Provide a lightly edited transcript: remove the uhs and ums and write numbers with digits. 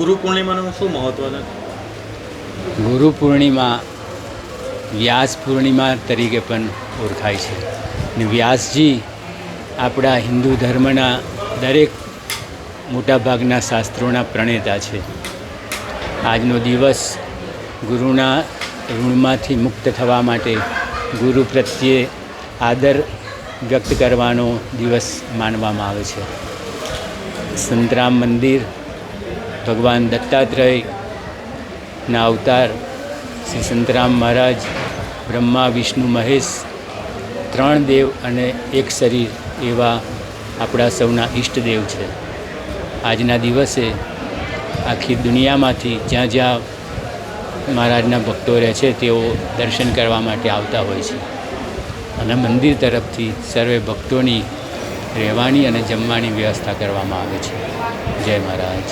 ગુરુ પૂર્ણિમાનું શું મહત્વ છે? ગુરુ પૂર્ણિમા વ્યાસ પૂર્ણિમા તરીકે પણ ઓળખાય છે. અને વ્યાસજી આપણા હિન્દુ ધર્મના દરેક મોટાભાગના શાસ્ત્રોના પ્રણેતા છે. આજનો દિવસ ગુરુના ઋણમાંથી મુક્ત થવા માટે ગુરુ પ્રત્યે આદર વ્યક્ત કરવાનો દિવસ માનવામાં આવે છે. સંતરામ મંદિર ભગવાન દત્તાત્રેયના અવતાર શ્રી સંતરામ મહારાજ બ્રહ્મા વિષ્ણુ મહેશ ત્રણ દેવ અને એક શરીર એવા આપણા સૌના ઈષ્ટદેવ છે. આજના દિવસે આખી દુનિયામાંથી જ્યાં જ્યાં મહારાજના ભક્તો રહે છે તેઓ દર્શન કરવા માટે આવતા હોય છે. અને મંદિર તરફથી સર્વે ભક્તોની રહેવાની અને જમવાની વ્યવસ્થા કરવામાં આવે છે. જય મહારાજ.